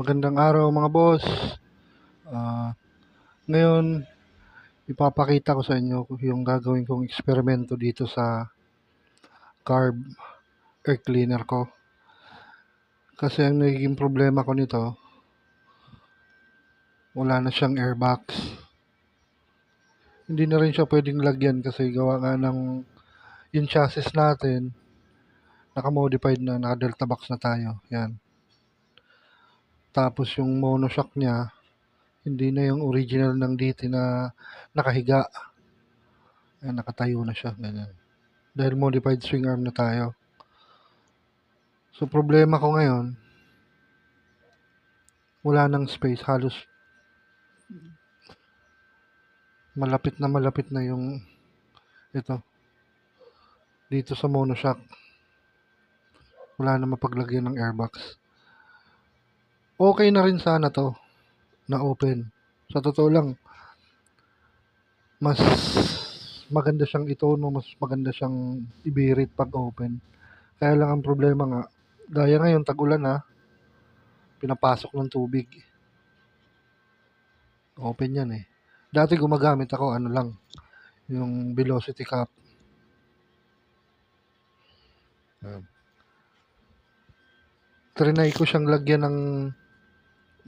Magandang araw mga boss. Ah, Ngayon ipapakita ko sa inyo yung gagawin kong eksperimento dito sa carb air cleaner ko. Kasi ang nagiging problema ko nito, wala na siyang airbox. Hindi na rin siya pwedeng lagyan kasi gawa nga ng yung chassis natin, naka-modified na, naka-delta box na tayo. Yan. Tapos yung monoshock niya, hindi na yung original ng DT na nakahiga. Yan, nakatayo na siya. Ganyan. Dahil modified swing arm na tayo. So problema ko ngayon, wala nang space, halos malapit na yung ito dito sa monoshock. Wala na mapaglagyan ng airbox. Okay na rin sana to na open. Sa totoo lang, mas maganda siyang itono, mas maganda siyang ibirit pag open. Kaya lang ang problema nga, gaya ngayon tag-ulan na, pinapasok ng tubig. Open yan eh. Dati gumagamit ako ano lang, yung velocity cap. Trinay ko siyang lagyan ng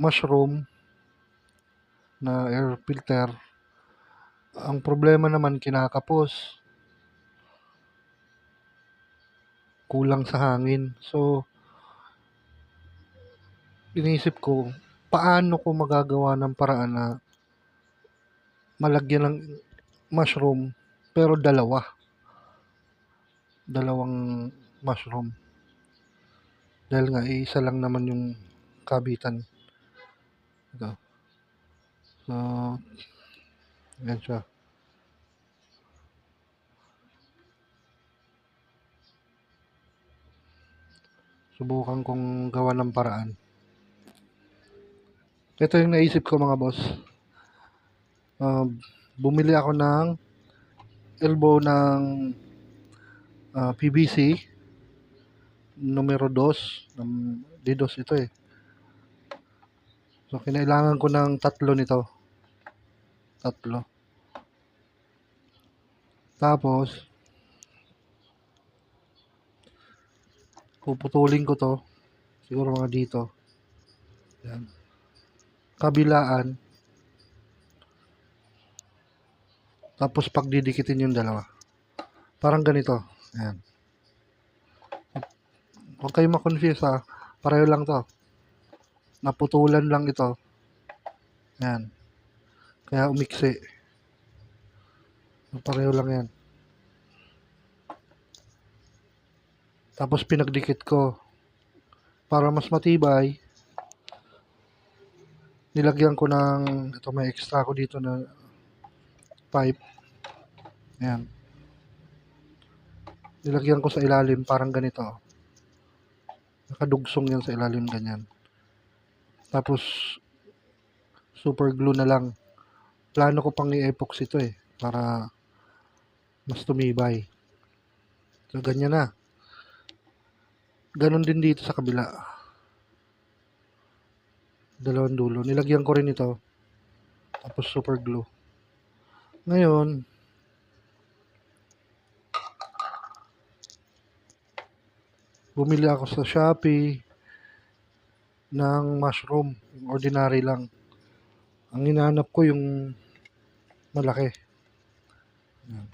mushroom na air filter. Ang problema naman kinakapos. Kulang sa hangin. So, iniisip ko, paano ko magagawa ng paraan na malagyan ng mushroom pero dalawang mushroom. Dahil nga, isa lang naman yung kabitan. Ito. So, yan siya. Subukan kong gawa ng paraan. Ito yung naisip ko mga boss. Bumili ako ng elbow ng PVC numero 2. D2 ito eh. So, kinailangan ko ng 3 nito. 3. Tapos, puputulin ko to. Siguro mga dito. Yan. Kabilaan. Tapos, pagdidikitin yung dalawa. Parang ganito. Yan. Huwag kayong ma-confuse ha. Pareho lang to. Naputulan lang ito. Yan. Kaya umiksi. Pareho lang yan. Tapos pinagdikit ko. Para mas matibay, nilagyan ko ng, ito may extra ko dito na pipe. Ayan. Nilagyan ko sa ilalim, parang ganito. Nakadugsong yan sa ilalim, ganyan. Tapos, super glue na lang. Plano ko pang i-epoxy ito eh, para mas tumibay. So, ganyan na. Ganon din dito sa kabila. Dalawang dulo. Nilagyan ko rin ito. Tapos super glue. Ngayon, bumili ako sa Shopee ng mushroom. Yung ordinary lang. Ang hinahanap ko yung malaki. Yan.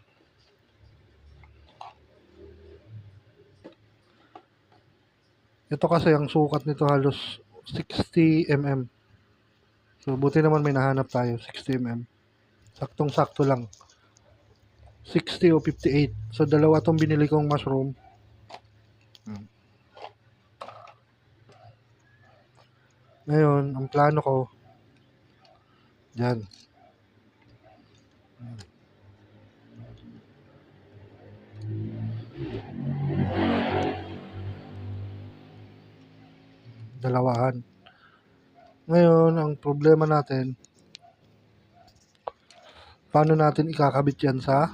Ito kasi ang sukat nito halos 60 mm. So, buti naman may nahanap tayo, 60 mm. Saktong-sakto lang. 60 o 58. So, dalawa itong binili kong mushroom. Ngayon, ang plano ko, dyan. Dalawahan. Ngayon, ang problema natin, paano natin ikakabit yan sa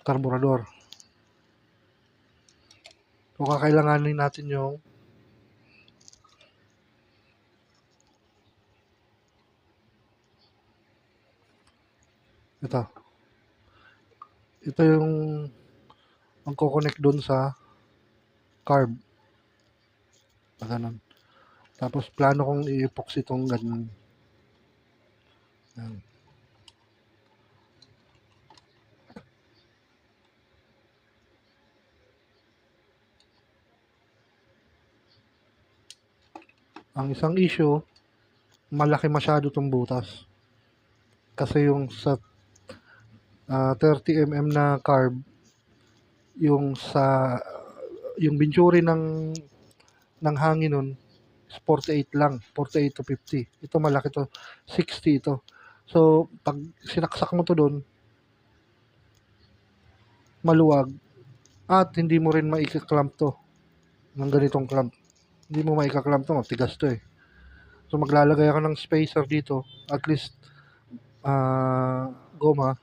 karburador. So, kakailanganin natin yung Ito. Ito yung magko-connect dun sa carb. Ganun. Tapos plano kong i-epoxy itong ganun. Yan. Ang isang issue, malaki masyado itong butas. Kasi yung sa 30 mm na carb, yung sa yung venturi ng hangin nun is 48 lang, 48 to 50. Ito malaki to, 60 ito. So, pag sinaksak mo to doon, maluwag at hindi mo rin maika-clamp to ng ganitong clamp. Hindi mo maika-clamp to, matigas to eh. So, maglalagay ako ng spacer dito, at least goma.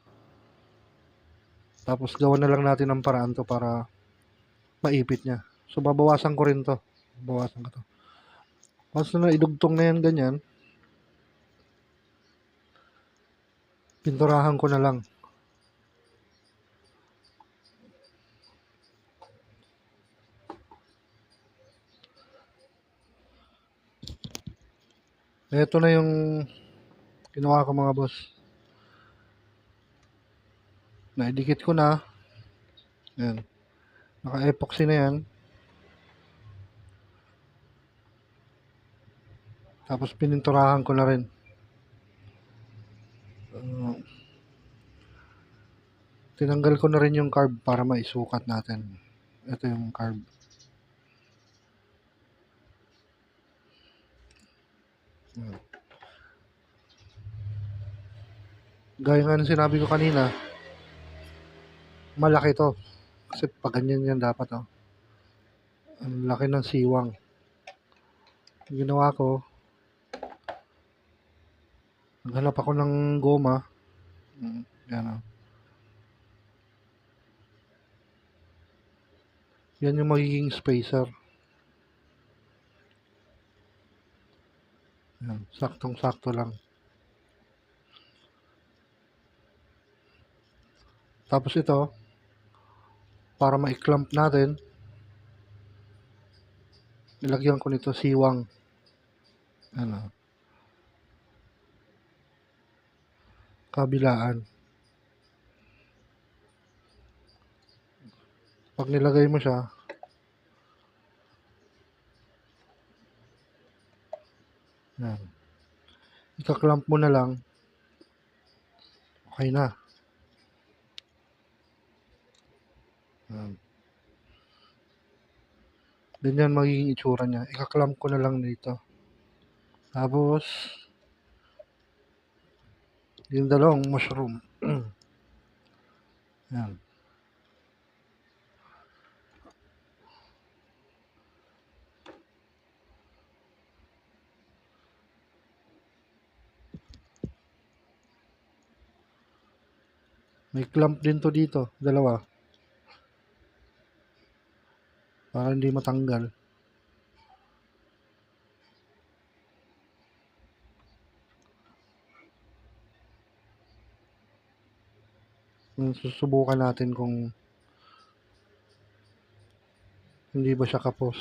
Tapos gawan na lang natin ng paraan to para maipit niya. So, babawasan ko rin to. Babawasan ko to. Once na idugtong na yan ganyan, pinturahan ko na lang. Ito na yung ginawa ko mga boss. Naidikit ko na. Yan. Naka-epoxy na yan. Tapos pininturahan ko na rin. Tinanggal ko na rin yung carb para maisukat natin. Ito yung carb. Gaya nga ng sinabi ko kanina, malaki to. Kasi pag ganyan yan dapat oh. Ang laki ng siwang. Yung ginawa ko, naghanap ako ng goma. Yan oh. Yan yung magiging spacer. Yan, saktong-sakto lang. Tapos ito, para ma-clamp natin, nilagyan ko nito siwang. Ano, kabilaan. Pag nilagay mo siya, yan. Ika-clamp mo na lang, okay na. Yan. Ganyan magiging itsura niya. Ika-clamp ko na lang dito. Tapos, yung dalawang mushroom. Yan. May clamp din to dito, dalawa. Para hindi matanggal. Susubukan natin kung hindi ba siya kapos.